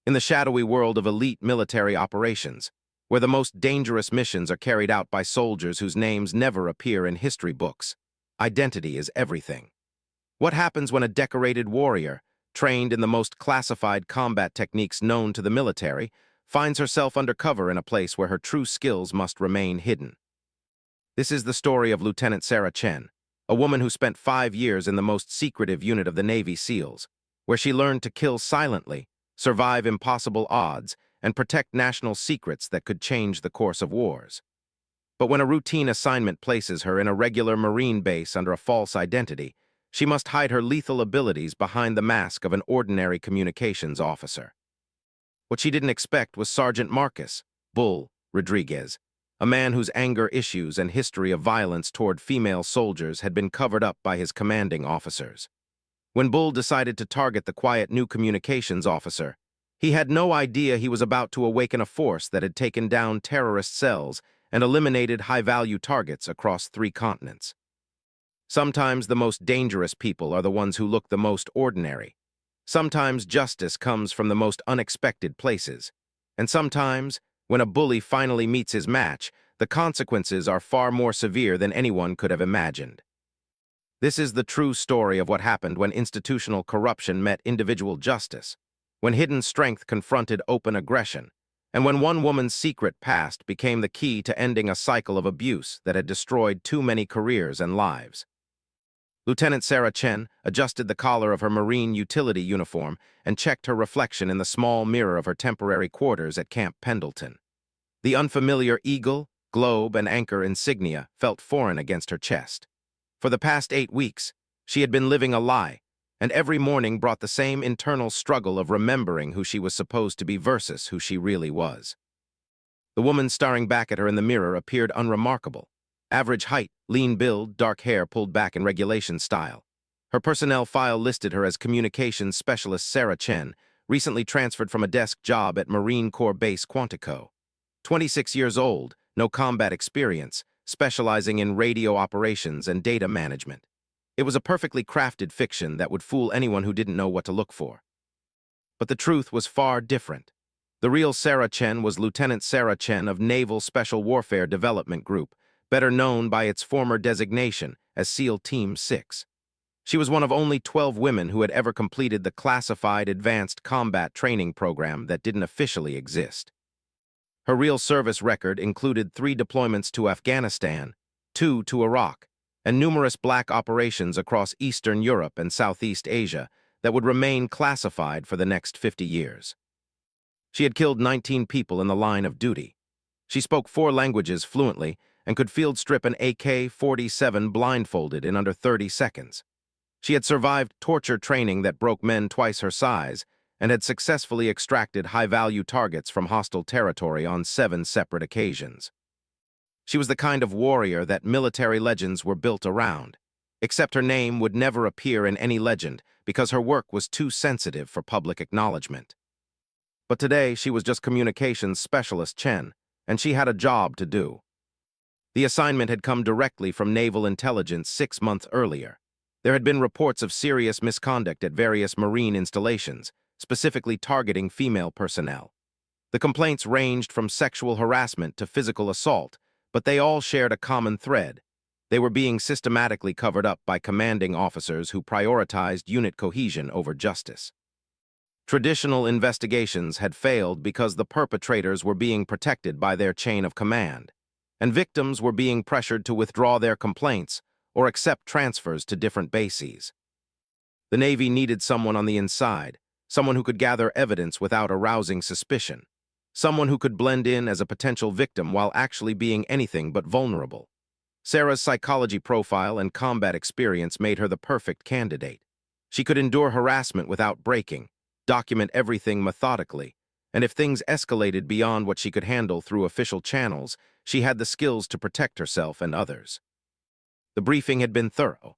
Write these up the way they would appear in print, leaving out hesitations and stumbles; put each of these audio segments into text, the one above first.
in the shadowy world of elite military operations, where the most dangerous missions are carried out by soldiers whose names never appear in history books. Identity is everything. What happens when a decorated warrior, trained in the most classified combat techniques known to the military, finds herself undercover in a place where her true skills must remain hidden? This is the story of Lieutenant Sarah Chen, a woman who spent 5 years in the most secretive unit of the Navy SEALs, where she learned to kill silently, survive impossible odds, and protect national secrets that could change the course of wars. But when a routine assignment places her in a regular Marine base under a false identity, she must hide her lethal abilities behind the mask of an ordinary communications officer. What she didn't expect was Sergeant Marcus Bull Rodriguez, a man whose anger issues and history of violence toward female soldiers had been covered up by his commanding officers. When Bull decided to target the quiet new communications officer, he had no idea he was about to awaken a force that had taken down terrorist cells and eliminated high-value targets across 3 continents. Sometimes the most dangerous people are the ones who look the most ordinary. Sometimes justice comes from the most unexpected places. And sometimes, when a bully finally meets his match, the consequences are far more severe than anyone could have imagined. This is the true story of what happened when institutional corruption met individual justice, when hidden strength confronted open aggression, and when one woman's secret past became the key to ending a cycle of abuse that had destroyed too many careers and lives. Lieutenant Sarah Chen adjusted the collar of her Marine utility uniform and checked her reflection in the small mirror of her temporary quarters at Camp Pendleton. The unfamiliar eagle, globe, and anchor insignia felt foreign against her chest. For the past 8 weeks, she had been living a lie, and every morning brought the same internal struggle of remembering who she was supposed to be versus who she really was. The woman staring back at her in the mirror appeared unremarkable. Average height, lean build, dark hair pulled back in regulation style. Her personnel file listed her as Communications Specialist Sarah Chen, recently transferred from a desk job at Marine Corps Base Quantico. 26 years old, no combat experience, specializing in radio operations and data management. It was a perfectly crafted fiction that would fool anyone who didn't know what to look for. But the truth was far different. The real Sarah Chen was Lieutenant Sarah Chen of Naval Special Warfare Development Group, better known by its former designation as SEAL Team 6. She was one of only 12 women who had ever completed the classified advanced combat training program that didn't officially exist. Her real service record included 3 deployments to Afghanistan, 2 to Iraq, and numerous black operations across Eastern Europe and Southeast Asia that would remain classified for the next 50 years. She had killed 19 people in the line of duty. She spoke 4 languages fluently and could field strip an AK-47 blindfolded in under 30 seconds. She had survived torture training that broke men twice her size and had successfully extracted high-value targets from hostile territory on 7 separate occasions. She was the kind of warrior that military legends were built around, except her name would never appear in any legend because her work was too sensitive for public acknowledgement. But today she was just Communications Specialist Chen, and she had a job to do. The assignment had come directly from Naval Intelligence 6 months earlier. There had been reports of serious misconduct at various Marine installations, specifically targeting female personnel. The complaints ranged from sexual harassment to physical assault, but they all shared a common thread. They were being systematically covered up by commanding officers who prioritized unit cohesion over justice. Traditional investigations had failed because the perpetrators were being protected by their chain of command, and victims were being pressured to withdraw their complaints or accept transfers to different bases. The Navy needed someone on the inside, someone who could gather evidence without arousing suspicion, someone who could blend in as a potential victim while actually being anything but vulnerable. Sarah's psychology profile and combat experience made her the perfect candidate. She could endure harassment without breaking, document everything methodically, and if things escalated beyond what she could handle through official channels, she had the skills to protect herself and others. The briefing had been thorough.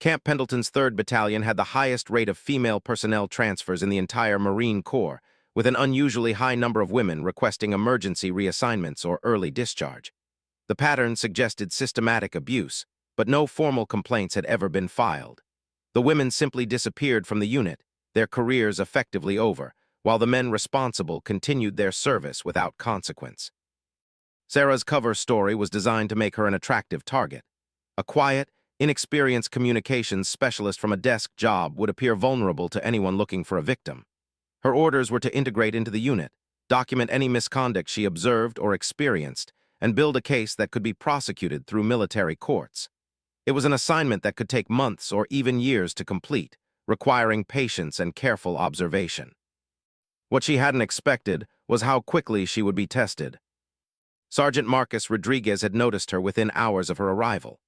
Camp Pendleton's 3rd Battalion had the highest rate of female personnel transfers in the entire Marine Corps, with an unusually high number of women requesting emergency reassignments or early discharge. The pattern suggested systematic abuse, but no formal complaints had ever been filed. The women simply disappeared from the unit, their careers effectively over, while the men responsible continued their service without consequence. Sarah's cover story was designed to make her an attractive target. A quiet, inexperienced communications specialist from a desk job would appear vulnerable to anyone looking for a victim. Her orders were to integrate into the unit, document any misconduct she observed or experienced, and build a case that could be prosecuted through military courts. It was an assignment that could take months or even years to complete, requiring patience and careful observation. What she hadn't expected was how quickly she would be tested. Sergeant Marcus Rodriguez had noticed her within hours of her arrival.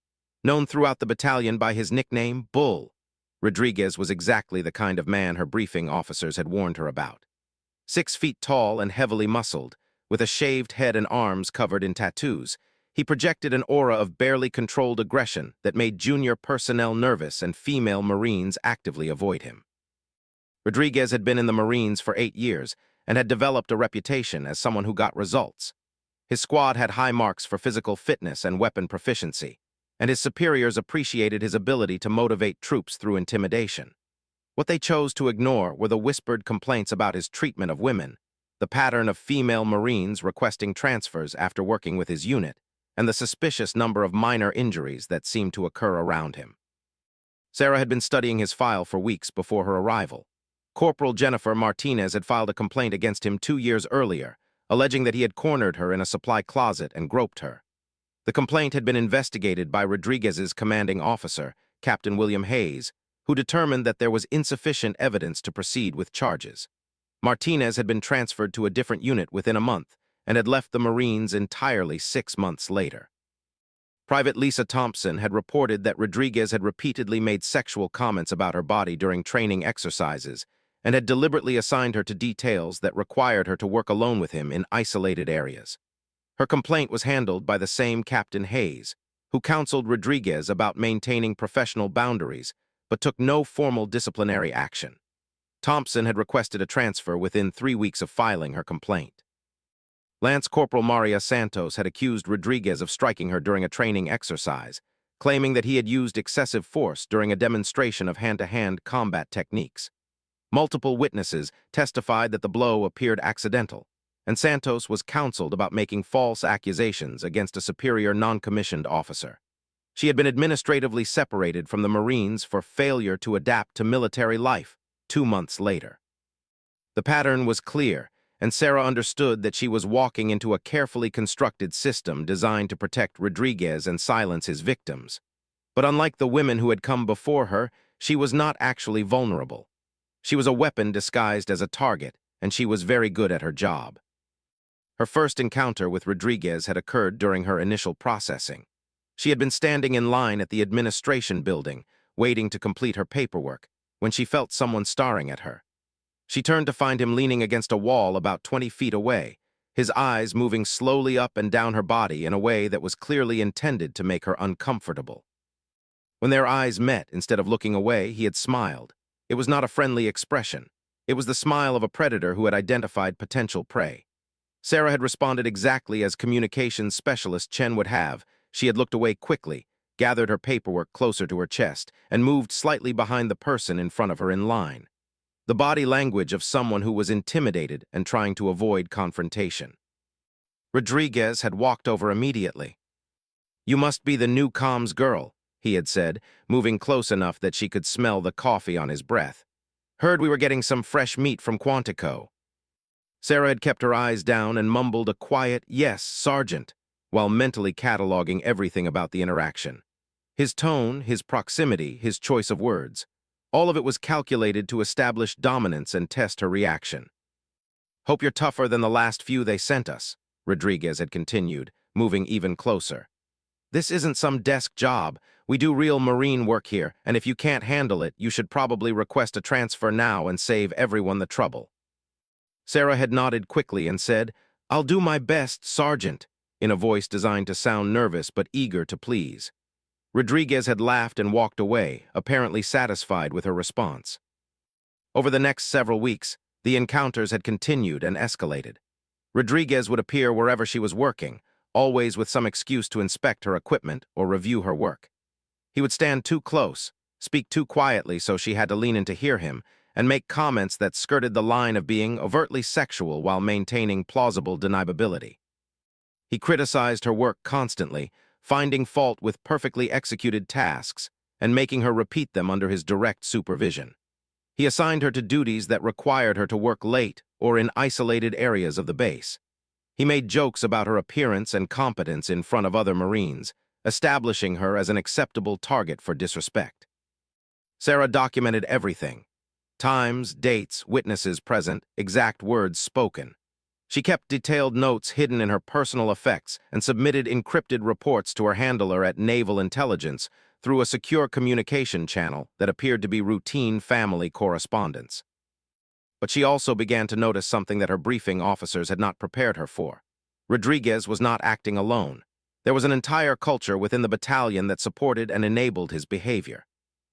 Known throughout the battalion by his nickname, Bull, Rodriguez was exactly the kind of man her briefing officers had warned her about. 6 feet tall and heavily muscled, with a shaved head and arms covered in tattoos, he projected an aura of barely controlled aggression that made junior personnel nervous and female Marines actively avoid him. Rodriguez had been in the Marines for 8 years and had developed a reputation as someone who got results. His squad had high marks for physical fitness and weapon proficiency, and his superiors appreciated his ability to motivate troops through intimidation. What they chose to ignore were the whispered complaints about his treatment of women, the pattern of female Marines requesting transfers after working with his unit, and the suspicious number of minor injuries that seemed to occur around him. Sarah had been studying his file for weeks before her arrival. Corporal Jennifer Martinez had filed a complaint against him 2 years earlier, alleging that he had cornered her in a supply closet and groped her. The complaint had been investigated by Rodriguez's commanding officer, Captain William Hayes, who determined that there was insufficient evidence to proceed with charges. Martinez had been transferred to a different unit within a month and had left the Marines entirely 6 months later. Private Lisa Thompson had reported that Rodriguez had repeatedly made sexual comments about her body during training exercises and had deliberately assigned her to details that required her to work alone with him in isolated areas. Her complaint was handled by the same Captain Hayes, who counseled Rodriguez about maintaining professional boundaries, but took no formal disciplinary action. Thompson had requested a transfer within 3 weeks of filing her complaint. Lance Corporal Maria Santos had accused Rodriguez of striking her during a training exercise, claiming that he had used excessive force during a demonstration of hand-to-hand combat techniques. Multiple witnesses testified that the blow appeared accidental, and Santos was counseled about making false accusations against a superior non-commissioned officer. She had been administratively separated from the Marines for failure to adapt to military life 2 months later. The pattern was clear, and Sarah understood that she was walking into a carefully constructed system designed to protect Rodriguez and silence his victims. But unlike the women who had come before her, she was not actually vulnerable. She was a weapon disguised as a target, and she was very good at her job. Her first encounter with Rodriguez had occurred during her initial processing. She had been standing in line at the administration building, waiting to complete her paperwork, when she felt someone staring at her. She turned to find him leaning against a wall about 20 feet away, his eyes moving slowly up and down her body in a way that was clearly intended to make her uncomfortable. When their eyes met, instead of looking away, he had smiled. It was not a friendly expression. It was the smile of a predator who had identified potential prey. Sarah had responded exactly as communications specialist Chen would have. She had looked away quickly, gathered her paperwork closer to her chest, and moved slightly behind the person in front of her in line. The body language of someone who was intimidated and trying to avoid confrontation. Rodriguez had walked over immediately. "You must be the new comms girl," he had said, moving close enough that she could smell the coffee on his breath. "Heard we were getting some fresh meat from Quantico." Sarah had kept her eyes down and mumbled a quiet, "Yes, Sergeant," while mentally cataloging everything about the interaction. His tone, his proximity, his choice of words. All of it was calculated to establish dominance and test her reaction. "Hope you're tougher than the last few they sent us," Rodriguez had continued, moving even closer. "This isn't some desk job. We do real Marine work here, and if you can't handle it, you should probably request a transfer now and save everyone the trouble." Sarah had nodded quickly and said, "I'll do my best, Sergeant," in a voice designed to sound nervous but eager to please. Rodriguez had laughed and walked away, apparently satisfied with her response. Over the next several weeks, the encounters had continued and escalated. Rodriguez would appear wherever she was working, always with some excuse to inspect her equipment or review her work. He would stand too close, speak too quietly so she had to lean in to hear him, and make comments that skirted the line of being overtly sexual while maintaining plausible deniability. He criticized her work constantly, finding fault with perfectly executed tasks and making her repeat them under his direct supervision. He assigned her to duties that required her to work late or in isolated areas of the base. He made jokes about her appearance and competence in front of other Marines, establishing her as an acceptable target for disrespect. Sarah documented everything: times, dates, witnesses present, exact words spoken. She kept detailed notes hidden in her personal effects and submitted encrypted reports to her handler at Naval Intelligence through a secure communication channel that appeared to be routine family correspondence. But she also began to notice something that her briefing officers had not prepared her for. Rodriguez was not acting alone. There was an entire culture within the battalion that supported and enabled his behavior.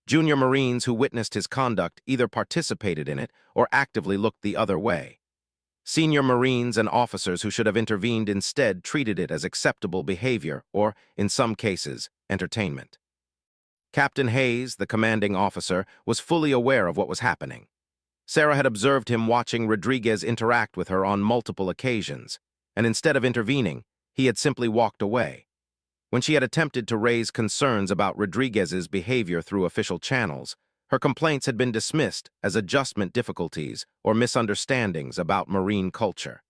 Junior Marines who witnessed his conduct either participated in it or actively looked the other way. Senior Marines and officers who should have intervened instead treated it as acceptable behavior or, in some cases, entertainment. Captain Hayes, the commanding officer, was fully aware of what was happening. Sarah had observed him watching Rodriguez interact with her on multiple occasions, and instead of intervening, he had simply walked away. When she had attempted to raise concerns about Rodriguez's behavior through official channels, her complaints had been dismissed as adjustment difficulties or misunderstandings about Marine culture.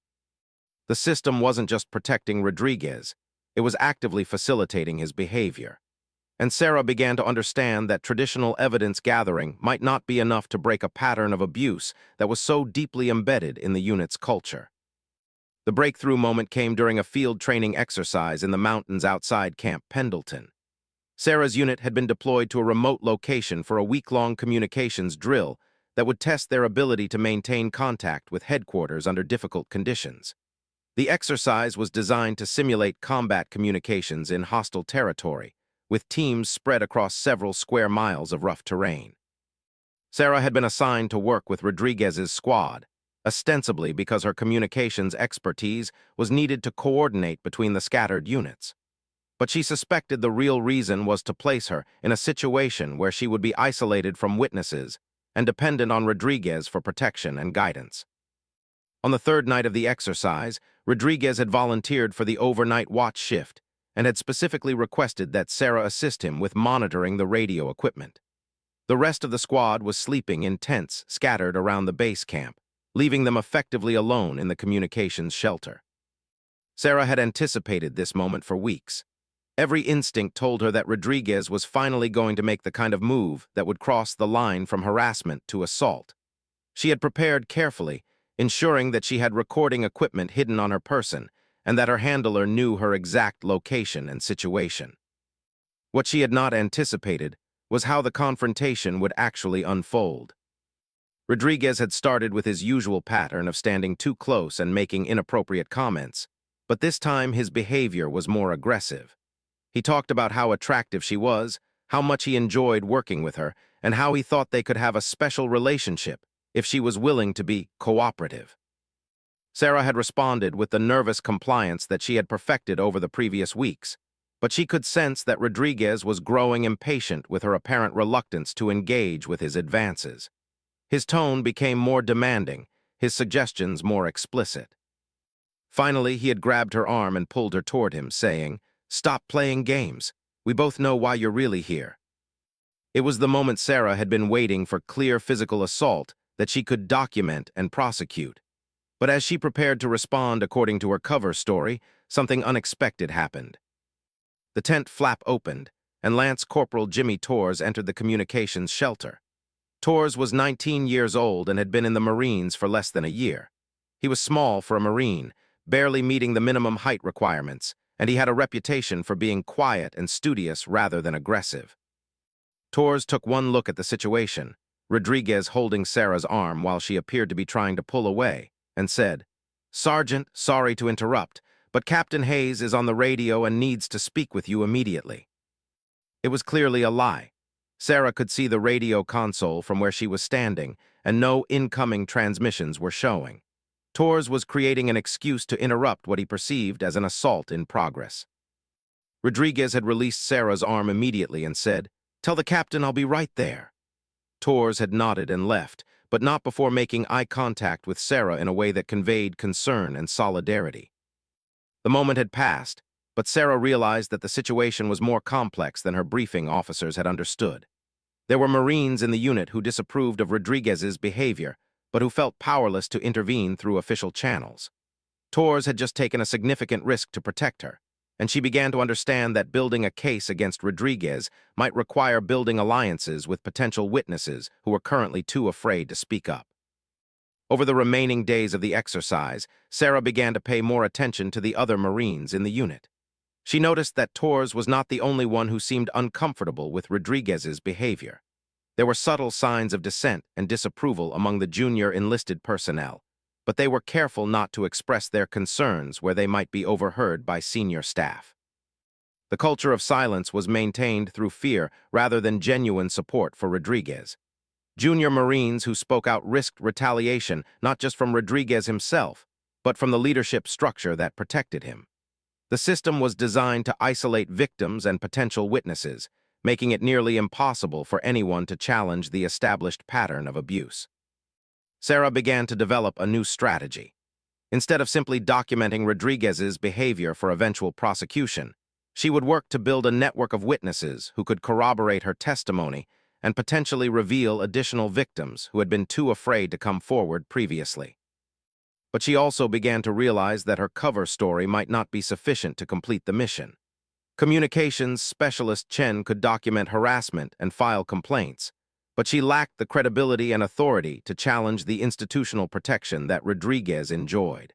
The system wasn't just protecting Rodriguez, it was actively facilitating his behavior. And Sarah began to understand that traditional evidence gathering might not be enough to break a pattern of abuse that was so deeply embedded in the unit's culture. The breakthrough moment came during a field training exercise in the mountains outside Camp Pendleton. Sarah's unit had been deployed to a remote location for a week-long communications drill that would test their ability to maintain contact with headquarters under difficult conditions. The exercise was designed to simulate combat communications in hostile territory, with teams spread across several square miles of rough terrain. Sarah had been assigned to work with Rodriguez's squad, ostensibly because her communications expertise was needed to coordinate between the scattered units. But she suspected the real reason was to place her in a situation where she would be isolated from witnesses and dependent on Rodriguez for protection and guidance. On the third night of the exercise, Rodriguez had volunteered for the overnight watch shift and had specifically requested that Sarah assist him with monitoring the radio equipment. The rest of the squad was sleeping in tents scattered around the base camp, leaving them effectively alone in the communications shelter. Sarah had anticipated this moment for weeks. Every instinct told her that Rodriguez was finally going to make the kind of move that would cross the line from harassment to assault. She had prepared carefully, ensuring that she had recording equipment hidden on her person and that her handler knew her exact location and situation. What she had not anticipated was how the confrontation would actually unfold. Rodriguez had started with his usual pattern of standing too close and making inappropriate comments, but this time his behavior was more aggressive. He talked about how attractive she was, how much he enjoyed working with her, and how he thought they could have a special relationship if she was willing to be cooperative. Sarah had responded with the nervous compliance that she had perfected over the previous weeks, but she could sense that Rodriguez was growing impatient with her apparent reluctance to engage with his advances. His tone became more demanding, his suggestions more explicit. Finally, he had grabbed her arm and pulled her toward him, saying, "Stop playing games. We both know why you're really here." It was the moment Sarah had been waiting for: clear physical assault that she could document and prosecute. But as she prepared to respond according to her cover story, something unexpected happened. The tent flap opened, and Lance Corporal Jimmy Torres entered the communications shelter. Torres was 19 years old and had been in the Marines for less than a year. He was small for a Marine, barely meeting the minimum height requirements, and he had a reputation for being quiet and studious rather than aggressive. Torres took one look at the situation, Rodriguez holding Sarah's arm while she appeared to be trying to pull away, and said, "Sergeant, sorry to interrupt, but Captain Hayes is on the radio and needs to speak with you immediately." It was clearly a lie. Sarah could see the radio console from where she was standing, and no incoming transmissions were showing. Torres was creating an excuse to interrupt what he perceived as an assault in progress. Rodriguez had released Sarah's arm immediately and said, "Tell the captain I'll be right there." Torres had nodded and left, but not before making eye contact with Sarah in a way that conveyed concern and solidarity. The moment had passed, but Sarah realized that the situation was more complex than her briefing officers had understood. There were Marines in the unit who disapproved of Rodriguez's behavior, but who felt powerless to intervene through official channels. Torres had just taken a significant risk to protect her, and she began to understand that building a case against Rodriguez might require building alliances with potential witnesses who were currently too afraid to speak up. Over the remaining days of the exercise, Sarah began to pay more attention to the other Marines in the unit. She noticed that Torres was not the only one who seemed uncomfortable with Rodriguez's behavior. There were subtle signs of dissent and disapproval among the junior enlisted personnel, but they were careful not to express their concerns where they might be overheard by senior staff. The culture of silence was maintained through fear rather than genuine support for Rodriguez. Junior Marines who spoke out risked retaliation not just from Rodriguez himself, but from the leadership structure that protected him. The system was designed to isolate victims and potential witnesses, making it nearly impossible for anyone to challenge the established pattern of abuse. Sarah began to develop a new strategy. Instead of simply documenting Rodriguez's behavior for eventual prosecution, she would work to build a network of witnesses who could corroborate her testimony and potentially reveal additional victims who had been too afraid to come forward previously. But she also began to realize that her cover story might not be sufficient to complete the mission. Communications specialist Chen could document harassment and file complaints, but she lacked the credibility and authority to challenge the institutional protection that Rodriguez enjoyed.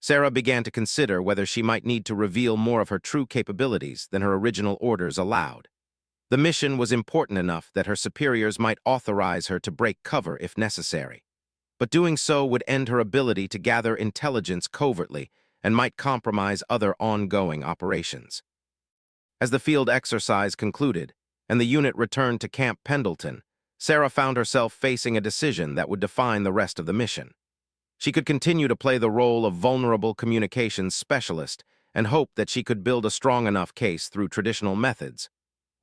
Sarah began to consider whether she might need to reveal more of her true capabilities than her original orders allowed. The mission was important enough that her superiors might authorize her to break cover if necessary, but doing so would end her ability to gather intelligence covertly and might compromise other ongoing operations. As the field exercise concluded and the unit returned to Camp Pendleton, Sarah found herself facing a decision that would define the rest of the mission. She could continue to play the role of vulnerable communications specialist and hope that she could build a strong enough case through traditional methods,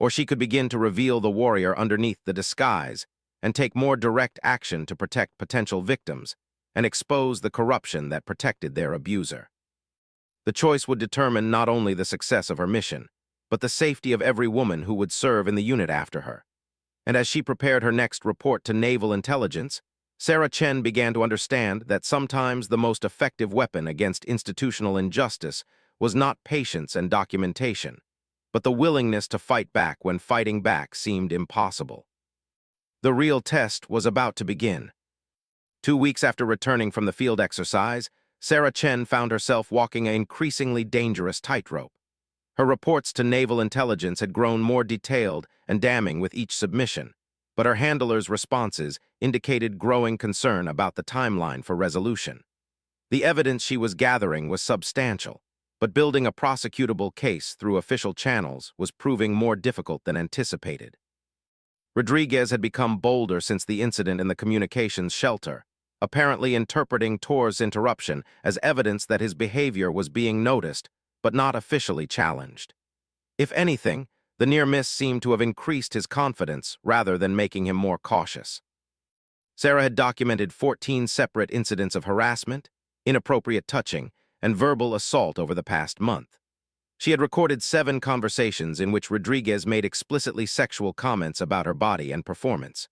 or she could begin to reveal the warrior underneath the disguise and take more direct action to protect potential victims and expose the corruption that protected their abuser. The choice would determine not only the success of her mission, but the safety of every woman who would serve in the unit after her. And as she prepared her next report to naval intelligence, Sarah Chen began to understand that sometimes the most effective weapon against institutional injustice was not patience and documentation, but the willingness to fight back when fighting back seemed impossible. The real test was about to begin. 2 weeks after returning from the field exercise, Sarah Chen found herself walking an increasingly dangerous tightrope. Her reports to naval intelligence had grown more detailed and damning with each submission, but her handlers' responses indicated growing concern about the timeline for resolution. The evidence she was gathering was substantial, but building a prosecutable case through official channels was proving more difficult than anticipated. Rodriguez had become bolder since the incident in the communications shelter, apparently interpreting Torres' interruption as evidence that his behavior was being noticed, but not officially challenged. If anything, the near miss seemed to have increased his confidence rather than making him more cautious. Sarah had documented 14 separate incidents of harassment, inappropriate touching, and verbal assault over the past month. She had recorded 7 conversations in which Rodriguez made explicitly sexual comments about her body and performance.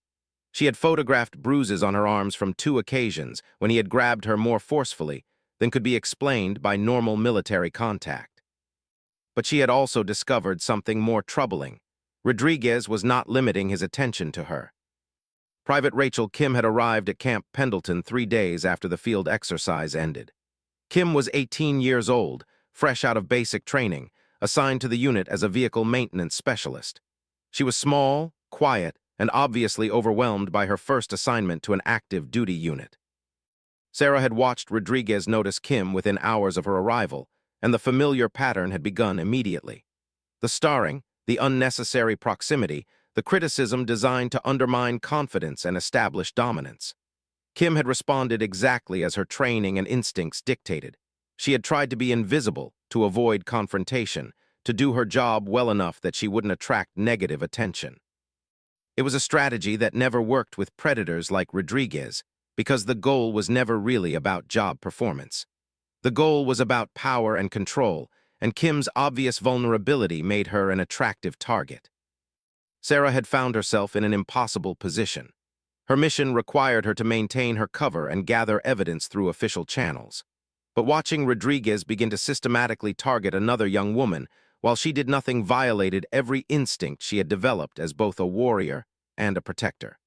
She had photographed bruises on her arms from 2 occasions when he had grabbed her more forcefully than could be explained by normal military contact. But she had also discovered something more troubling. Rodriguez was not limiting his attention to her. Private Rachel Kim had arrived at Camp Pendleton 3 days after the field exercise ended. Kim was 18 years old, fresh out of basic training, assigned to the unit as a vehicle maintenance specialist. She was small, quiet, and obviously overwhelmed by her first assignment to an active duty unit. Sarah had watched Rodriguez notice Kim within hours of her arrival, and the familiar pattern had begun immediately. The starring, the unnecessary proximity, the criticism designed to undermine confidence and establish dominance. Kim had responded exactly as her training and instincts dictated. She had tried to be invisible, to avoid confrontation, to do her job well enough that she wouldn't attract negative attention. It was a strategy that never worked with predators like Rodriguez because the goal was never really about job performance. The goal was about power and control, and Kim's obvious vulnerability made her an attractive target. Sarah had found herself in an impossible position. Her mission required her to maintain her cover and gather evidence through official channels. But watching Rodriguez begin to systematically target another young woman, while she did nothing, violated every instinct she had developed as both a warrior and a protector.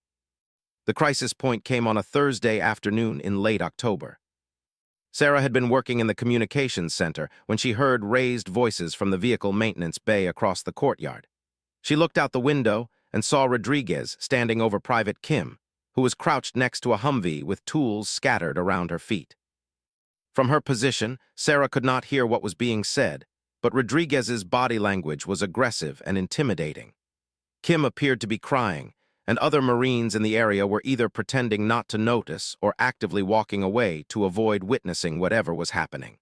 The crisis point came on a Thursday afternoon in late October. Sarah had been working in the communications center when she heard raised voices from the vehicle maintenance bay across the courtyard. She looked out the window and saw Rodriguez standing over Private Kim, who was crouched next to a Humvee with tools scattered around her feet. From her position, Sarah could not hear what was being said, but Rodriguez's body language was aggressive and intimidating. Kim appeared to be crying, and other Marines in the area were either pretending not to notice or actively walking away to avoid witnessing whatever was happening.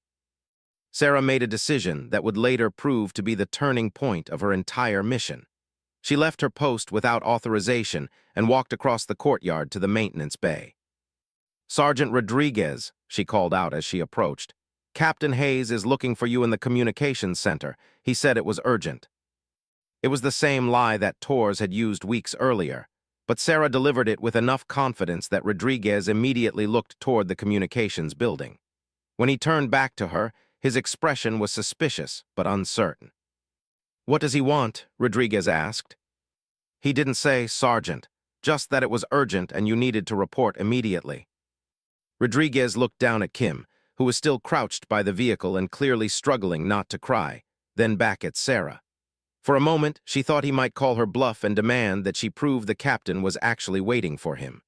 Sarah made a decision that would later prove to be the turning point of her entire mission. She left her post without authorization and walked across the courtyard to the maintenance bay. "Sergeant Rodriguez," she called out as she approached, "Captain Hayes is looking for you in the communications center. He said it was urgent." It was the same lie that Torres had used weeks earlier, but Sarah delivered it with enough confidence that Rodriguez immediately looked toward the communications building. When he turned back to her, his expression was suspicious but uncertain. "What does he want?" Rodriguez asked. "He didn't say, Sergeant, just that it was urgent and you needed to report immediately." Rodriguez looked down at Kim, who was still crouched by the vehicle and clearly struggling not to cry, then back at Sarah. For a moment, she thought he might call her bluff and demand that she prove the captain was actually waiting for him.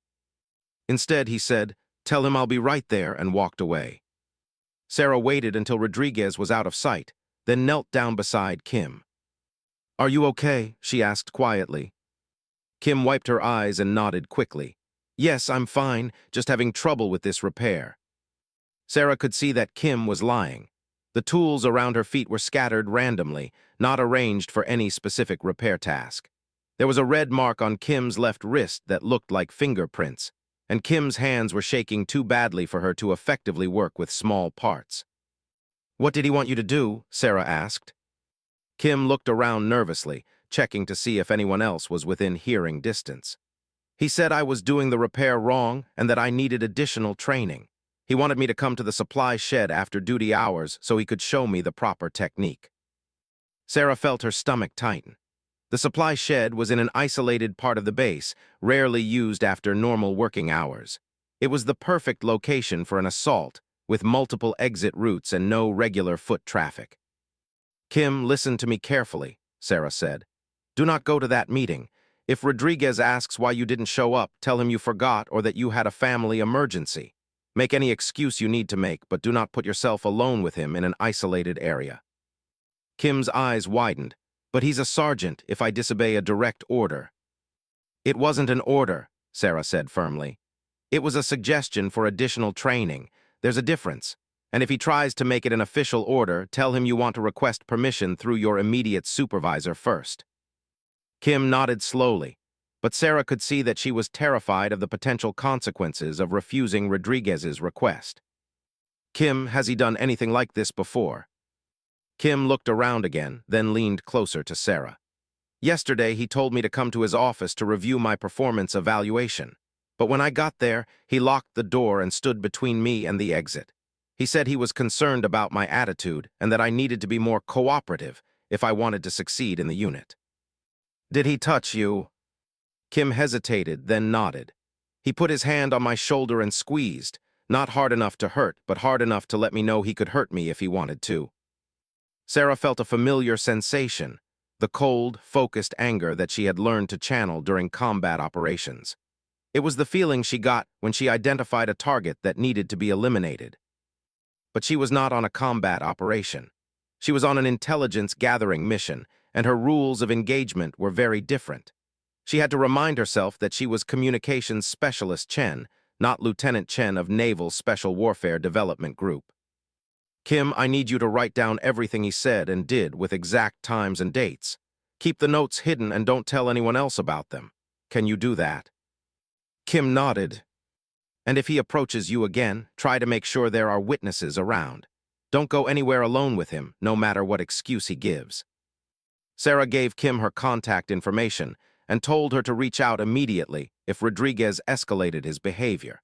Instead, he said, "Tell him I'll be right there," and walked away. Sarah waited until Rodriguez was out of sight, then knelt down beside Kim. "Are you okay?" she asked quietly. Kim wiped her eyes and nodded quickly. "Yes, I'm fine, just having trouble with this repair." Sarah could see that Kim was lying. The tools around her feet were scattered randomly, not arranged for any specific repair task. There was a red mark on Kim's left wrist that looked like fingerprints, and Kim's hands were shaking too badly for her to effectively work with small parts. "What did he want you to do?" Sarah asked. Kim looked around nervously, checking to see if anyone else was within hearing distance. "He said I was doing the repair wrong and that I needed additional training. He wanted me to come to the supply shed after duty hours so he could show me the proper technique." Sarah felt her stomach tighten. The supply shed was in an isolated part of the base, rarely used after normal working hours. It was the perfect location for an assault, with multiple exit routes and no regular foot traffic. "Kim, listen to me carefully," Sarah said. "Do not go to that meeting. If Rodriguez asks why you didn't show up, tell him you forgot or that you had a family emergency. Make any excuse you need to make, but do not put yourself alone with him in an isolated area." Kim's eyes widened. "But he's a sergeant if I disobey a direct order." "It wasn't an order," Sarah said firmly. "It was a suggestion for additional training. There's a difference. And if he tries to make it an official order, tell him you want to request permission through your immediate supervisor first." Kim nodded slowly, but Sarah could see that she was terrified of the potential consequences of refusing Rodriguez's request. "Kim, has he done anything like this before?" Kim looked around again, then leaned closer to Sarah. "Yesterday, he told me to come to his office to review my performance evaluation. But when I got there, he locked the door and stood between me and the exit. He said he was concerned about my attitude and that I needed to be more cooperative if I wanted to succeed in the unit." "Did he touch you?" Kim hesitated, then nodded. "He put his hand on my shoulder and squeezed, not hard enough to hurt, but hard enough to let me know he could hurt me if he wanted to." Sarah felt a familiar sensation, the cold, focused anger that she had learned to channel during combat operations. It was the feeling she got when she identified a target that needed to be eliminated. But she was not on a combat operation. She was on an intelligence-gathering mission, and her rules of engagement were very different. She had to remind herself that she was Communications Specialist Chen, not Lieutenant Chen of Naval Special Warfare Development Group. "Kim, I need you to write down everything he said and did with exact times and dates. Keep the notes hidden and don't tell anyone else about them. Can you do that? Kim nodded. And if he approaches you again, try to make sure there are witnesses around. Don't go anywhere alone with him, no matter what excuse he gives. Sarah gave Kim her contact information and told her to reach out immediately if Rodriguez escalated his behavior.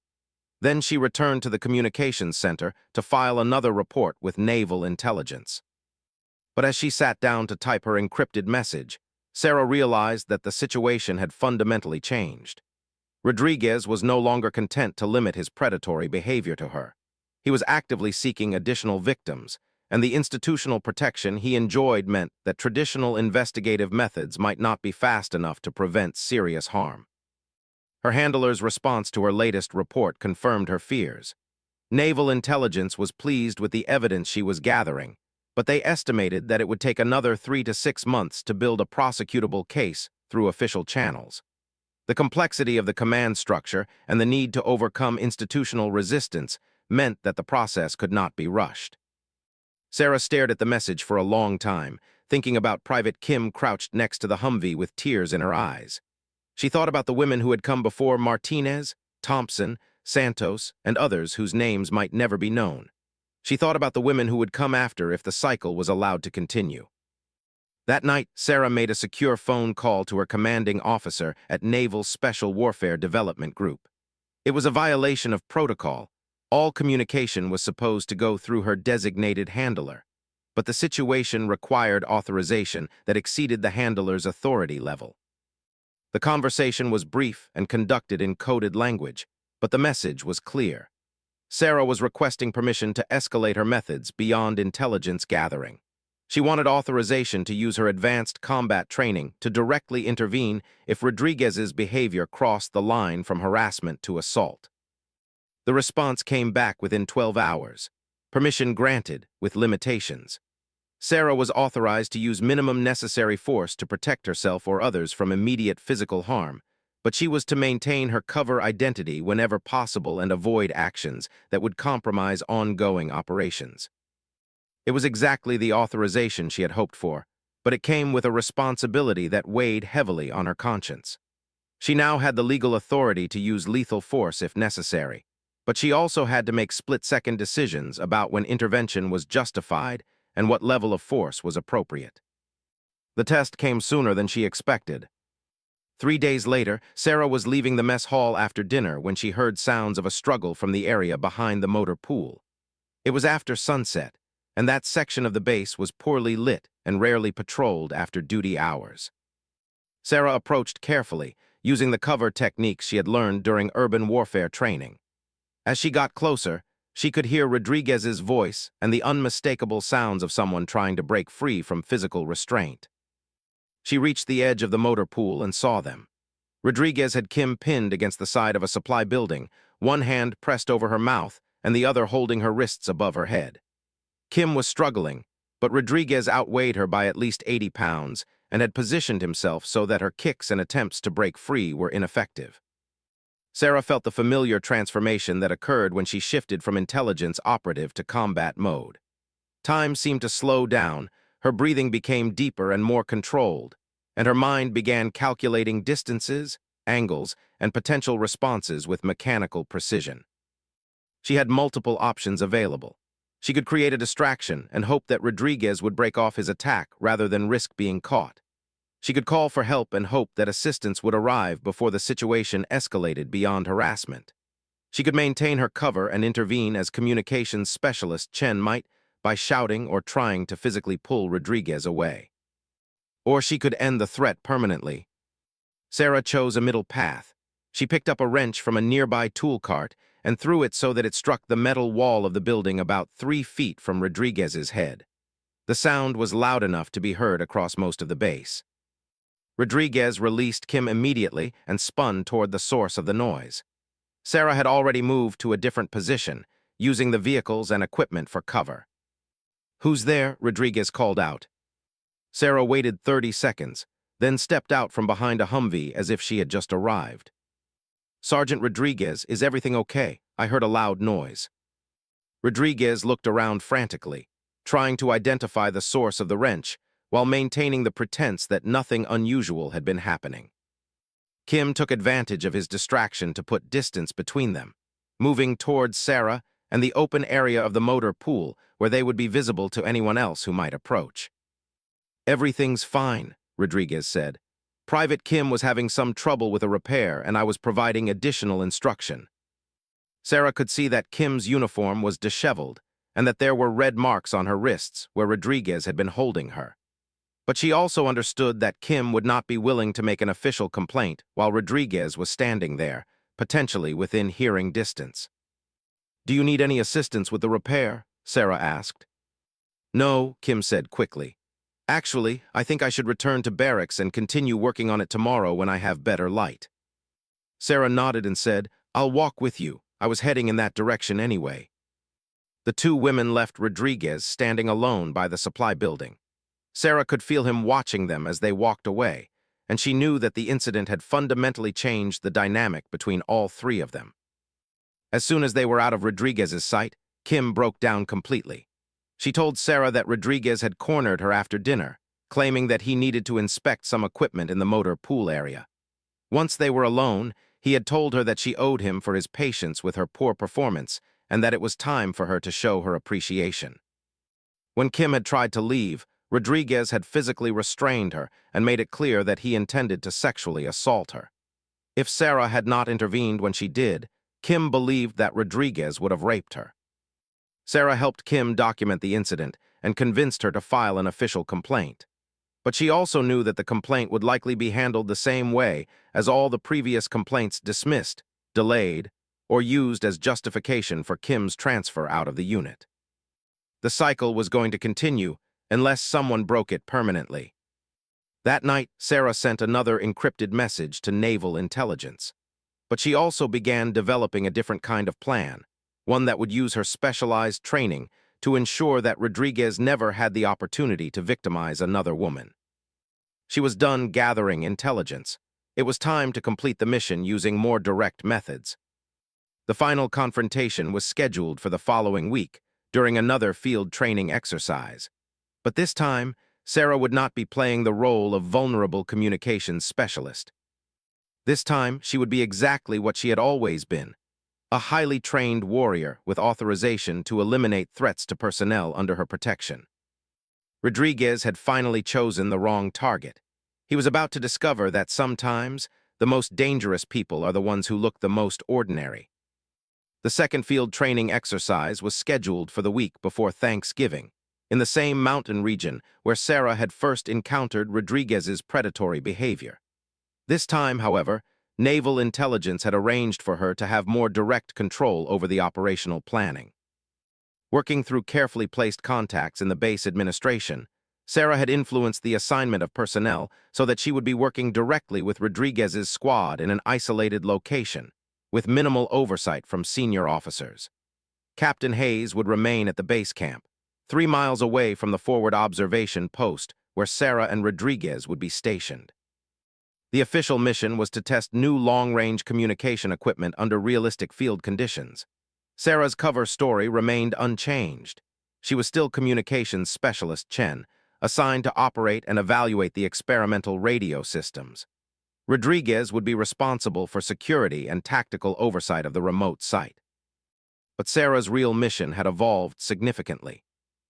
Then she returned to the communications center to file another report with naval intelligence. But as she sat down to type her encrypted message, Sarah realized that the situation had fundamentally changed. Rodriguez was no longer content to limit his predatory behavior to her. He was actively seeking additional victims, and the institutional protection he enjoyed meant that traditional investigative methods might not be fast enough to prevent serious harm. Her handler's response to her latest report confirmed her fears. Naval intelligence was pleased with the evidence she was gathering, but they estimated that it would take another 3 to 6 months to build a prosecutable case through official channels. The complexity of the command structure and the need to overcome institutional resistance meant that the process could not be rushed. Sarah stared at the message for a long time, thinking about Private Kim crouched next to the Humvee with tears in her eyes. She thought about the women who had come before Martinez, Thompson, Santos, and others whose names might never be known. She thought about the women who would come after if the cycle was allowed to continue. That night, Sarah made a secure phone call to her commanding officer at Naval Special Warfare Development Group. It was a violation of protocol. All communication was supposed to go through her designated handler, but the situation required authorization that exceeded the handler's authority level. The conversation was brief and conducted in coded language, but the message was clear. Sarah was requesting permission to escalate her methods beyond intelligence gathering. She wanted authorization to use her advanced combat training to directly intervene if Rodriguez's behavior crossed the line from harassment to assault. The response came back within 12 hours. Permission granted, with limitations. Sarah was authorized to use minimum necessary force to protect herself or others from immediate physical harm, but she was to maintain her cover identity whenever possible and avoid actions that would compromise ongoing operations. It was exactly the authorization she had hoped for, but it came with a responsibility that weighed heavily on her conscience. She now had the legal authority to use lethal force if necessary, but she also had to make split-second decisions about when intervention was justified and what level of force was appropriate. The test came sooner than she expected. 3 days later, Sarah was leaving the mess hall after dinner when she heard sounds of a struggle from the area behind the motor pool. It was after sunset, and that section of the base was poorly lit and rarely patrolled after duty hours. Sarah approached carefully, using the cover techniques she had learned during urban warfare training. As she got closer, she could hear Rodriguez's voice and the unmistakable sounds of someone trying to break free from physical restraint. She reached the edge of the motor pool and saw them. Rodriguez had Kim pinned against the side of a supply building, one hand pressed over her mouth and the other holding her wrists above her head. Kim was struggling, but Rodriguez outweighed her by at least 80 pounds and had positioned himself so that her kicks and attempts to break free were ineffective. Sarah felt the familiar transformation that occurred when she shifted from intelligence operative to combat mode. Time seemed to slow down, her breathing became deeper and more controlled, and her mind began calculating distances, angles, and potential responses with mechanical precision. She had multiple options available. She could create a distraction and hope that Rodriguez would break off his attack rather than risk being caught. She could call for help and hope that assistance would arrive before the situation escalated beyond harassment. She could maintain her cover and intervene as communications specialist Chen might by shouting or trying to physically pull Rodriguez away. Or she could end the threat permanently. Sarah chose a middle path. She picked up a wrench from a nearby tool cart and threw it so that it struck the metal wall of the building about 3 feet from Rodriguez's head. The sound was loud enough to be heard across most of the base. Rodriguez released Kim immediately and spun toward the source of the noise. Sarah had already moved to a different position, using the vehicles and equipment for cover. "Who's there?" Rodriguez called out. Sarah waited 30 seconds, then stepped out from behind a Humvee as if she had just arrived. "Sergeant Rodriguez, is everything okay? I heard a loud noise." Rodriguez looked around frantically, trying to identify the source of the wrench, while maintaining the pretense that nothing unusual had been happening. Kim took advantage of his distraction to put distance between them, moving towards Sarah and the open area of the motor pool where they would be visible to anyone else who might approach. "Everything's fine," Rodriguez said. "Private Kim was having some trouble with a repair, and I was providing additional instruction." Sarah could see that Kim's uniform was disheveled and that there were red marks on her wrists where Rodriguez had been holding her. But she also understood that Kim would not be willing to make an official complaint while Rodriguez was standing there, potentially within hearing distance. "Do you need any assistance with the repair?" Sarah asked. "No," Kim said quickly. "Actually, I think I should return to barracks and continue working on it tomorrow when I have better light." Sarah nodded and said, "I'll walk with you. I was heading in that direction anyway." The two women left Rodriguez standing alone by the supply building. Sarah could feel him watching them as they walked away, and she knew that the incident had fundamentally changed the dynamic between all three of them. As soon as they were out of Rodriguez's sight, Kim broke down completely. She told Sarah that Rodriguez had cornered her after dinner, claiming that he needed to inspect some equipment in the motor pool area. Once they were alone, he had told her that she owed him for his patience with her poor performance and that it was time for her to show her appreciation. When Kim had tried to leave, Rodriguez had physically restrained her and made it clear that he intended to sexually assault her. If Sarah had not intervened when she did, Kim believed that Rodriguez would have raped her. Sarah helped Kim document the incident and convinced her to file an official complaint. But she also knew that the complaint would likely be handled the same way as all the previous complaints dismissed, delayed, or used as justification for Kim's transfer out of the unit. The cycle was going to continue unless someone broke it permanently. That night, Sarah sent another encrypted message to Naval Intelligence. But she also began developing a different kind of plan, one that would use her specialized training to ensure that Rodriguez never had the opportunity to victimize another woman. She was done gathering intelligence. It was time to complete the mission using more direct methods. The final confrontation was scheduled for the following week, during another field training exercise. But this time, Sarah would not be playing the role of vulnerable communications specialist. This time, she would be exactly what she had always been, a highly trained warrior with authorization to eliminate threats to personnel under her protection. Rodriguez had finally chosen the wrong target. He was about to discover that sometimes the most dangerous people are the ones who look the most ordinary. The second field training exercise was scheduled for the week before Thanksgiving, in the same mountain region where Sarah had first encountered Rodriguez's predatory behavior. This time, however, Naval Intelligence had arranged for her to have more direct control over the operational planning. Working through carefully placed contacts in the base administration, Sarah had influenced the assignment of personnel so that she would be working directly with Rodriguez's squad in an isolated location, with minimal oversight from senior officers. Captain Hayes would remain at the base camp, 3 miles away from the forward observation post where Sarah and Rodriguez would be stationed. The official mission was to test new long-range communication equipment under realistic field conditions. Sarah's cover story remained unchanged. She was still communications specialist Chen, assigned to operate and evaluate the experimental radio systems. Rodriguez would be responsible for security and tactical oversight of the remote site. But Sarah's real mission had evolved significantly.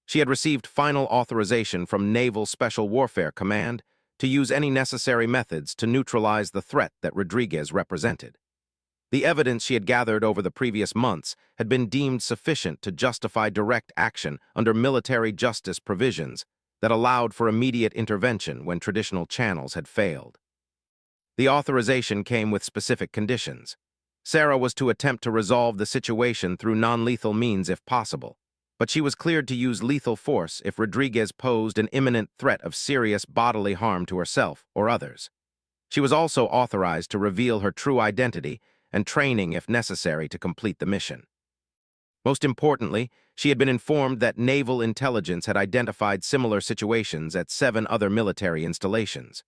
She had received final authorization from Naval Special Warfare Command to use any necessary methods to neutralize the threat that Rodriguez represented. The evidence she had gathered over the previous months had been deemed sufficient to justify direct action under military justice provisions that allowed for immediate intervention when traditional channels had failed. The authorization came with specific conditions. Sarah was to attempt to resolve the situation through non-lethal means if possible, but she was cleared to use lethal force if Rodriguez posed an imminent threat of serious bodily harm to herself or others. She was also authorized to reveal her true identity and training if necessary to complete the mission. Most importantly, she had been informed that Naval Intelligence had identified similar situations at 7 other military installations.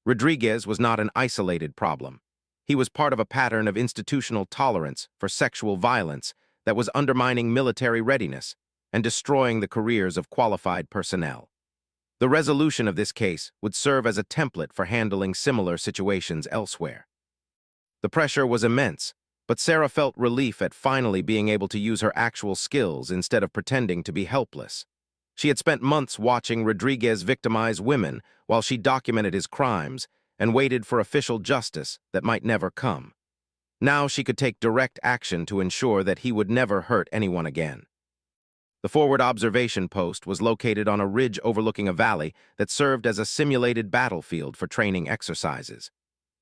Rodriguez was not an isolated problem. He was part of a pattern of institutional tolerance for sexual violence that was undermining military readiness and destroying the careers of qualified personnel. The resolution of this case would serve as a template for handling similar situations elsewhere. The pressure was immense, but Sarah felt relief at finally being able to use her actual skills instead of pretending to be helpless. She had spent months watching Rodriguez victimize women while she documented his crimes and waited for official justice that might never come. Now she could take direct action to ensure that he would never hurt anyone again. The forward observation post was located on a ridge overlooking a valley that served as a simulated battlefield for training exercises.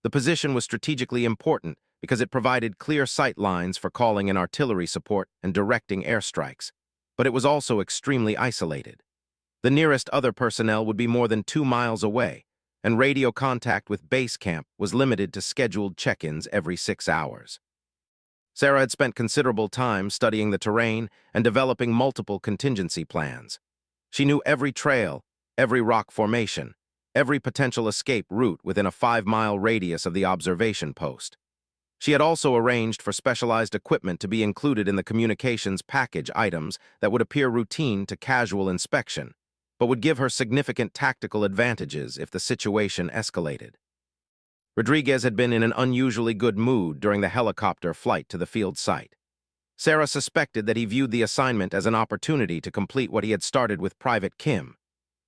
The position was strategically important because it provided clear sight lines for calling in artillery support and directing airstrikes, but it was also extremely isolated. The nearest other personnel would be more than 2 miles away, and radio contact with base camp was limited to scheduled check-ins every 6 hours. Sarah had spent considerable time studying the terrain and developing multiple contingency plans. She knew every trail, every rock formation, every potential escape route within a 5-mile radius of the observation post. She had also arranged for specialized equipment to be included in the communications package items that would appear routine to casual inspection, but would give her significant tactical advantages if the situation escalated. Rodriguez had been in an unusually good mood during the helicopter flight to the field site. Sarah suspected that he viewed the assignment as an opportunity to complete what he had started with Private Kim.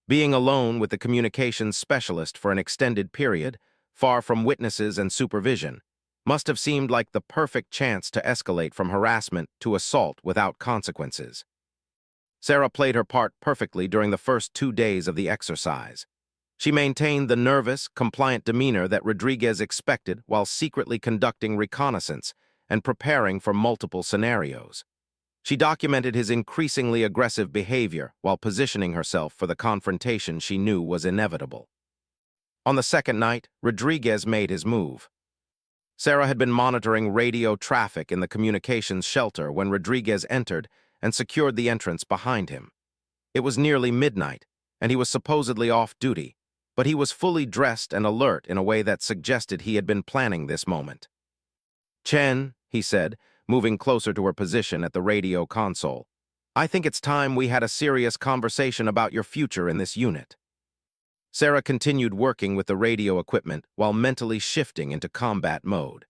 Being alone with the communications specialist for an extended period, far from witnesses and supervision, must have seemed like the perfect chance to escalate from harassment to assault without consequences. Sarah played her part perfectly during the first 2 days of the exercise. She maintained the nervous, compliant demeanor that Rodriguez expected while secretly conducting reconnaissance and preparing for multiple scenarios. She documented his increasingly aggressive behavior while positioning herself for the confrontation she knew was inevitable. On the second night, Rodriguez made his move. Sarah had been monitoring radio traffic in the communications shelter when Rodriguez entered and secured the entrance behind him. It was nearly midnight, and he was supposedly off duty, but he was fully dressed and alert in a way that suggested he had been planning this moment. "Chen," he said, moving closer to her position at the radio console, "I think it's time we had a serious conversation about your future in this unit." Sarah continued working with the radio equipment while mentally shifting into combat mode.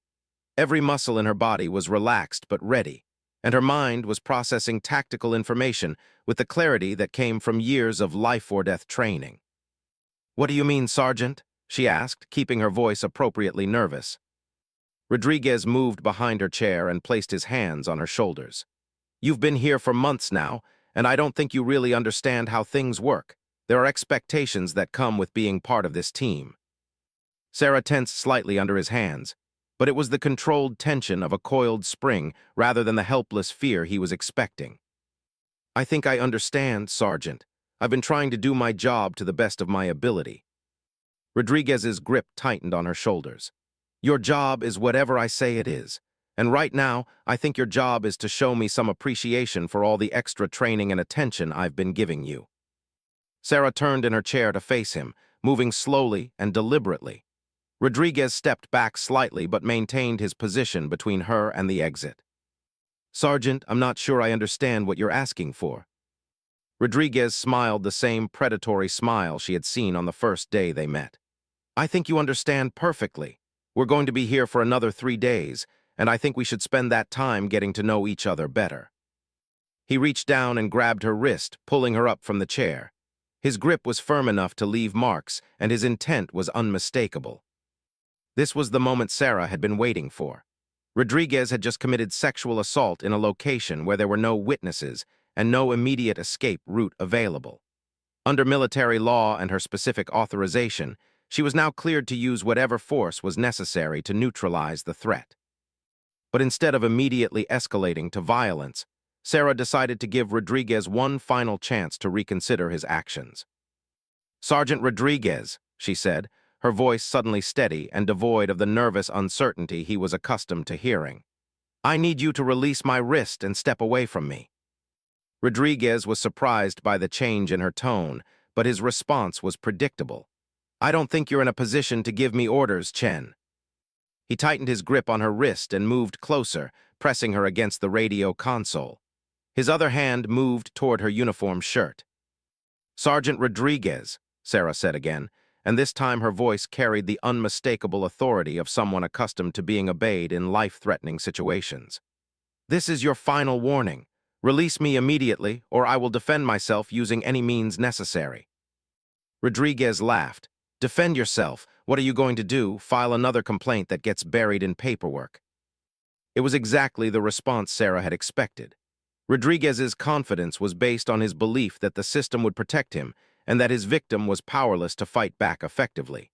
Every muscle in her body was relaxed but ready, and her mind was processing tactical information with the clarity that came from years of life-or-death training. "What do you mean, Sergeant?" she asked, keeping her voice appropriately nervous. Rodriguez moved behind her chair and placed his hands on her shoulders. "You've been here for months now, and I don't think you really understand how things work. There are expectations that come with being part of this team." Sarah tensed slightly under his hands, but it was the controlled tension of a coiled spring rather than the helpless fear he was expecting. "I think I understand, Sergeant. I've been trying to do my job to the best of my ability." Rodriguez's grip tightened on her shoulders. "Your job is whatever I say it is, and right now I think your job is to show me some appreciation for all the extra training and attention I've been giving you." Sarah turned in her chair to face him, moving slowly and deliberately. Rodriguez stepped back slightly but maintained his position between her and the exit. "Sergeant, I'm not sure I understand what you're asking for." Rodriguez smiled the same predatory smile she had seen on the first day they met. "I think you understand perfectly. We're going to be here for another 3 days, and I think we should spend that time getting to know each other better." He reached down and grabbed her wrist, pulling her up from the chair. His grip was firm enough to leave marks, and his intent was unmistakable. This was the moment Sarah had been waiting for. Rodriguez had just committed sexual assault in a location where there were no witnesses and no immediate escape route available. Under military law and her specific authorization, she was now cleared to use whatever force was necessary to neutralize the threat. But instead of immediately escalating to violence, Sarah decided to give Rodriguez one final chance to reconsider his actions. "Sergeant Rodriguez," she said, her voice suddenly steady and devoid of the nervous uncertainty he was accustomed to hearing, "I need you to release my wrist and step away from me." Rodriguez was surprised by the change in her tone, but his response was predictable. "I don't think you're in a position to give me orders, Chen." He tightened his grip on her wrist and moved closer, pressing her against the radio console. His other hand moved toward her uniform shirt. "Sergeant Rodriguez," Sarah said again, and this time her voice carried the unmistakable authority of someone accustomed to being obeyed in life-threatening situations. "This is your final warning. Release me immediately, or I will defend myself using any means necessary." Rodriguez laughed. "Defend yourself. What are you going to do? File another complaint that gets buried in paperwork?" It was exactly the response Sarah had expected. Rodriguez's confidence was based on his belief that the system would protect him and that his victim was powerless to fight back effectively.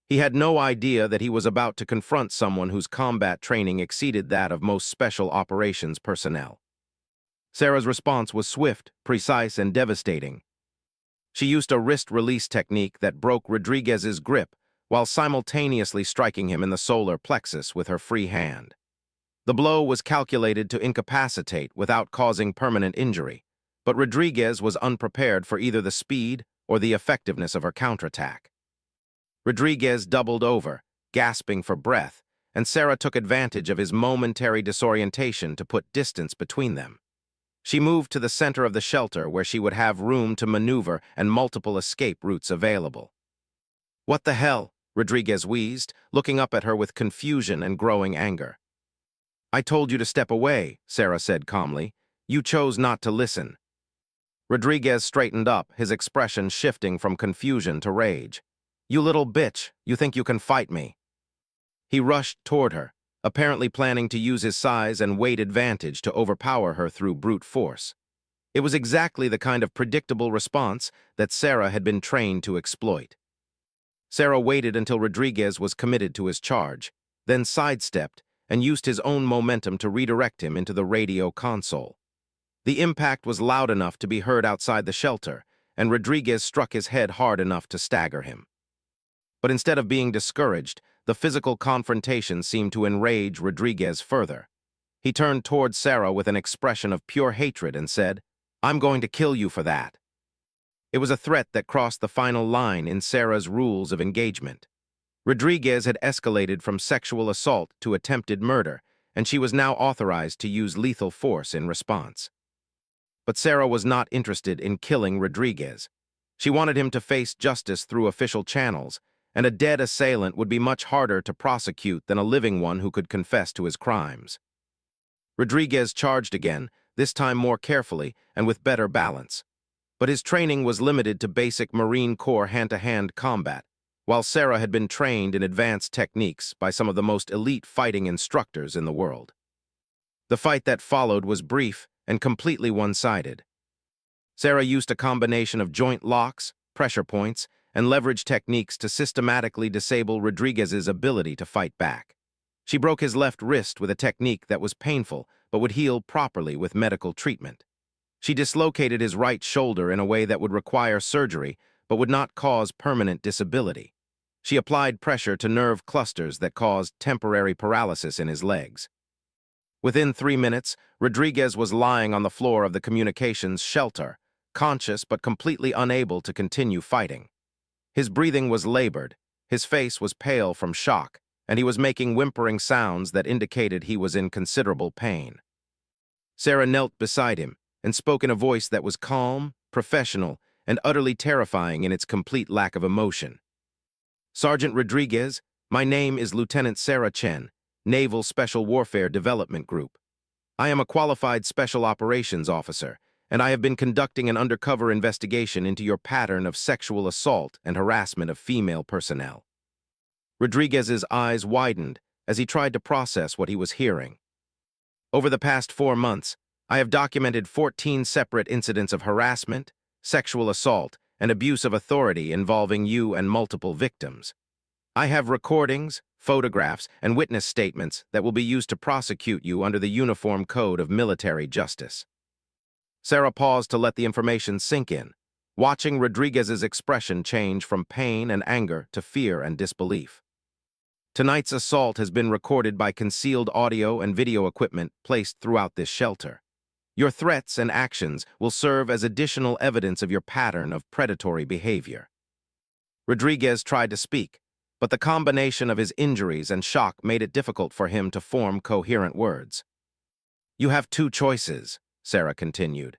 He had no idea that he was about to confront someone whose combat training exceeded that of most special operations personnel. Sarah's response was swift, precise, and devastating. She used a wrist release technique that broke Rodriguez's grip while simultaneously striking him in the solar plexus with her free hand. The blow was calculated to incapacitate without causing permanent injury, but Rodriguez was unprepared for either the speed or the effectiveness of her counterattack. Rodriguez doubled over, gasping for breath, and Sarah took advantage of his momentary disorientation to put distance between them. She moved to the center of the shelter where she would have room to maneuver and multiple escape routes available. "What the hell?" Rodriguez wheezed, looking up at her with confusion and growing anger. "I told you to step away," Sarah said calmly. "You chose not to listen." Rodriguez straightened up, his expression shifting from confusion to rage. "You little bitch, you think you can fight me?" He rushed toward her, apparently planning to use his size and weight advantage to overpower her through brute force. It was exactly the kind of predictable response that Sarah had been trained to exploit. Sarah waited until Rodriguez was committed to his charge, then sidestepped and used his own momentum to redirect him into the radio console. The impact was loud enough to be heard outside the shelter, and Rodriguez struck his head hard enough to stagger him. But instead of being discouraged, the physical confrontation seemed to enrage Rodriguez further. He turned toward Sarah with an expression of pure hatred and said, "I'm going to kill you for that." It was a threat that crossed the final line in Sarah's rules of engagement. Rodriguez had escalated from sexual assault to attempted murder, and she was now authorized to use lethal force in response. But Sarah was not interested in killing Rodriguez. She wanted him to face justice through official channels, and a dead assailant would be much harder to prosecute than a living one who could confess to his crimes. Rodriguez charged again, this time more carefully and with better balance. But his training was limited to basic Marine Corps hand-to-hand combat, while Sarah had been trained in advanced techniques by some of the most elite fighting instructors in the world. The fight that followed was brief and completely one-sided. Sarah used a combination of joint locks, pressure points, and leverage techniques to systematically disable Rodriguez's ability to fight back. She broke his left wrist with a technique that was painful but would heal properly with medical treatment. She dislocated his right shoulder in a way that would require surgery but would not cause permanent disability. She applied pressure to nerve clusters that caused temporary paralysis in his legs. Within 3 minutes, Rodriguez was lying on the floor of the communications shelter, conscious but completely unable to continue fighting. His breathing was labored, his face was pale from shock, and he was making whimpering sounds that indicated he was in considerable pain. Sarah knelt beside him and spoke in a voice that was calm, professional, and utterly terrifying in its complete lack of emotion. "Sergeant Rodriguez, my name is Lieutenant Sarah Chen, Naval Special Warfare Development Group. I am a qualified special operations officer, and I have been conducting an undercover investigation into your pattern of sexual assault and harassment of female personnel." Rodriguez's eyes widened as he tried to process what he was hearing. "Over the past 4 months, I have documented 14 separate incidents of harassment, sexual assault, and abuse of authority involving you and multiple victims. I have recordings, photographs, and witness statements that will be used to prosecute you under the Uniform Code of Military Justice." Sarah paused to let the information sink in, watching Rodriguez's expression change from pain and anger to fear and disbelief. "Tonight's assault has been recorded by concealed audio and video equipment placed throughout this shelter. Your threats and actions will serve as additional evidence of your pattern of predatory behavior." Rodriguez tried to speak, but the combination of his injuries and shock made it difficult for him to form coherent words. "You have 2 choices," Sarah continued.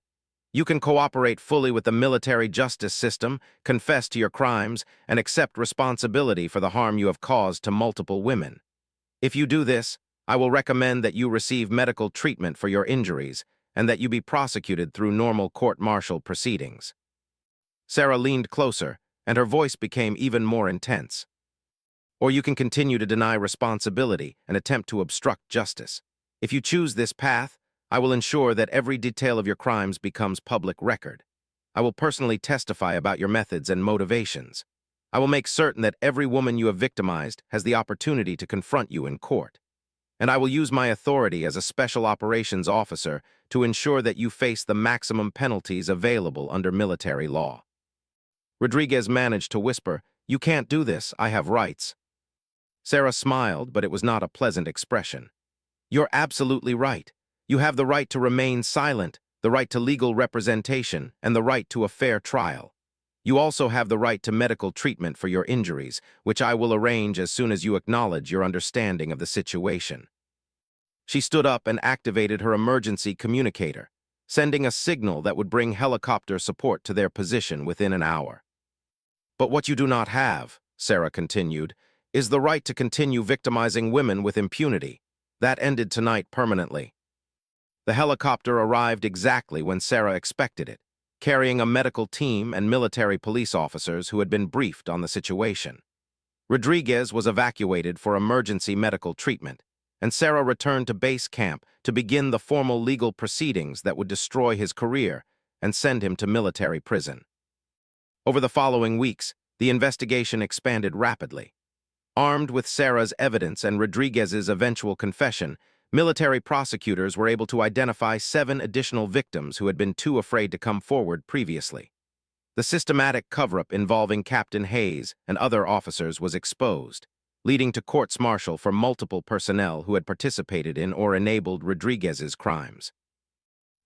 You can cooperate fully with the military justice system, confess to your crimes, and accept responsibility for the harm you have caused to multiple women. If you do this, I will recommend that you receive medical treatment for your injuries and that you be prosecuted through normal court-martial proceedings. Sarah leaned closer, and her voice became even more intense. Or you can continue to deny responsibility and attempt to obstruct justice. If you choose this path, I will ensure that every detail of your crimes becomes public record. I will personally testify about your methods and motivations. I will make certain that every woman you have victimized has the opportunity to confront you in court. And I will use my authority as a special operations officer to ensure that you face the maximum penalties available under military law. Rodriguez managed to whisper, "You can't do this, I have rights." Sarah smiled, but it was not a pleasant expression. "You're absolutely right. You have the right to remain silent, the right to legal representation, and the right to a fair trial. You also have the right to medical treatment for your injuries, which I will arrange as soon as you acknowledge your understanding of the situation." She stood up and activated her emergency communicator, sending a signal that would bring helicopter support to their position within an hour. "But what you do not have," Sarah continued, "is the right to continue victimizing women with impunity. That ended tonight permanently." The helicopter arrived exactly when Sarah expected it, carrying a medical team and military police officers who had been briefed on the situation. Rodriguez was evacuated for emergency medical treatment, and Sarah returned to base camp to begin the formal legal proceedings that would destroy his career and send him to military prison. Over the following weeks, the investigation expanded rapidly. Armed with Sarah's evidence and Rodriguez's eventual confession, military prosecutors were able to identify 7 additional victims who had been too afraid to come forward previously. The systematic cover-up involving Captain Hayes and other officers was exposed, leading to courts-martial for multiple personnel who had participated in or enabled Rodriguez's crimes.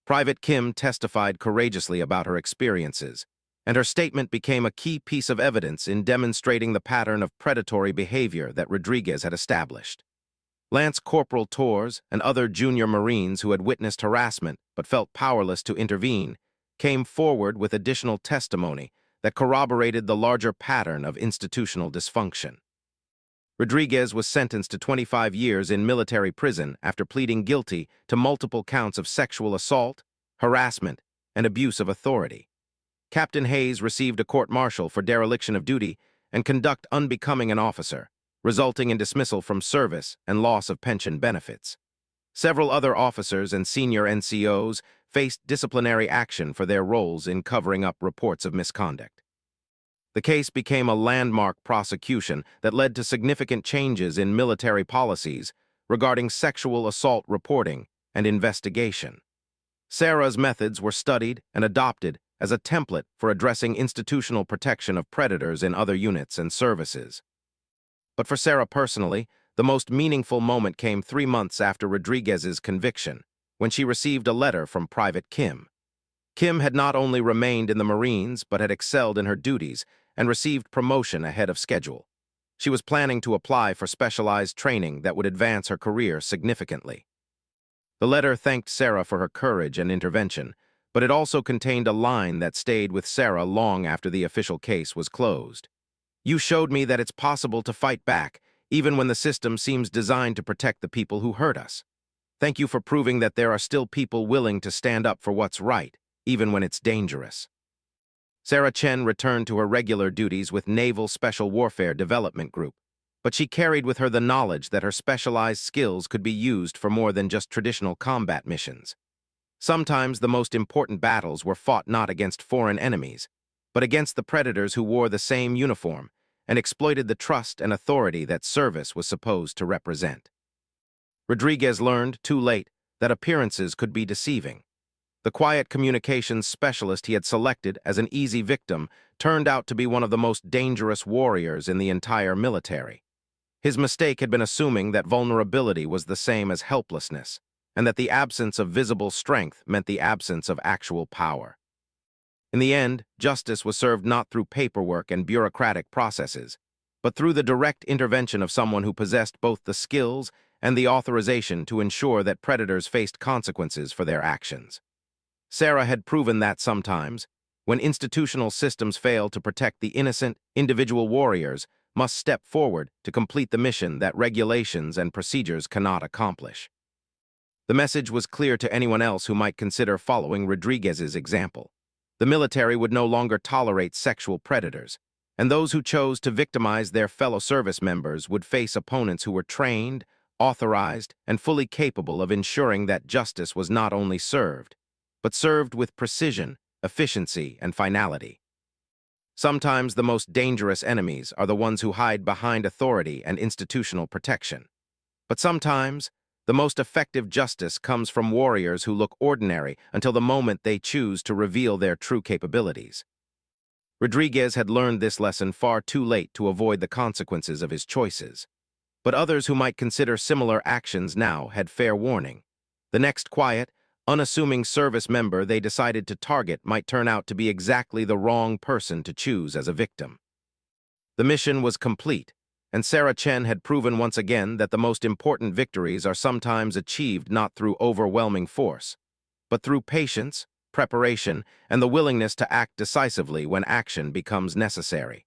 Private Kim testified courageously about her experiences, and her statement became a key piece of evidence in demonstrating the pattern of predatory behavior that Rodriguez had established. Lance Corporal Torres and other junior Marines who had witnessed harassment but felt powerless to intervene came forward with additional testimony that corroborated the larger pattern of institutional dysfunction. Rodriguez was sentenced to 25 years in military prison after pleading guilty to multiple counts of sexual assault, harassment, and abuse of authority. Captain Hayes received a court-martial for dereliction of duty and conduct unbecoming an officer, resulting in dismissal from service and loss of pension benefits. Several other officers and senior NCOs faced disciplinary action for their roles in covering up reports of misconduct. The case became a landmark prosecution that led to significant changes in military policies regarding sexual assault reporting and investigation. Sarah's methods were studied and adopted as a template for addressing institutional protection of predators in other units and services. But for Sarah personally, the most meaningful moment came 3 months after Rodriguez's conviction, when she received a letter from Private Kim. Kim had not only remained in the Marines, but had excelled in her duties and received promotion ahead of schedule. She was planning to apply for specialized training that would advance her career significantly. The letter thanked Sarah for her courage and intervention, but it also contained a line that stayed with Sarah long after the official case was closed. "You showed me that it's possible to fight back, even when the system seems designed to protect the people who hurt us. Thank you for proving that there are still people willing to stand up for what's right, even when it's dangerous." Sarah Chen returned to her regular duties with Naval Special Warfare Development Group, but she carried with her the knowledge that her specialized skills could be used for more than just traditional combat missions. Sometimes the most important battles were fought not against foreign enemies, but against the predators who wore the same uniform and exploited the trust and authority that service was supposed to represent. Rodriguez learned, too late, that appearances could be deceiving. The quiet communications specialist he had selected as an easy victim turned out to be one of the most dangerous warriors in the entire military. His mistake had been assuming that vulnerability was the same as helplessness, and that the absence of visible strength meant the absence of actual power. In the end, justice was served not through paperwork and bureaucratic processes, but through the direct intervention of someone who possessed both the skills and the authorization to ensure that predators faced consequences for their actions. Sarah had proven that sometimes, when institutional systems fail to protect the innocent, individual warriors must step forward to complete the mission that regulations and procedures cannot accomplish. The message was clear to anyone else who might consider following Rodriguez's example. The military would no longer tolerate sexual predators, and those who chose to victimize their fellow service members would face opponents who were trained, authorized, and fully capable of ensuring that justice was not only served, but served with precision, efficiency, and finality. Sometimes the most dangerous enemies are the ones who hide behind authority and institutional protection. But sometimes, the most effective justice comes from warriors who look ordinary until the moment they choose to reveal their true capabilities. Rodriguez had learned this lesson far too late to avoid the consequences of his choices. But others who might consider similar actions now had fair warning. The next quiet, unassuming service member they decided to target might turn out to be exactly the wrong person to choose as a victim. The mission was complete, and Sarah Chen had proven once again that the most important victories are sometimes achieved not through overwhelming force, but through patience, preparation, and the willingness to act decisively when action becomes necessary.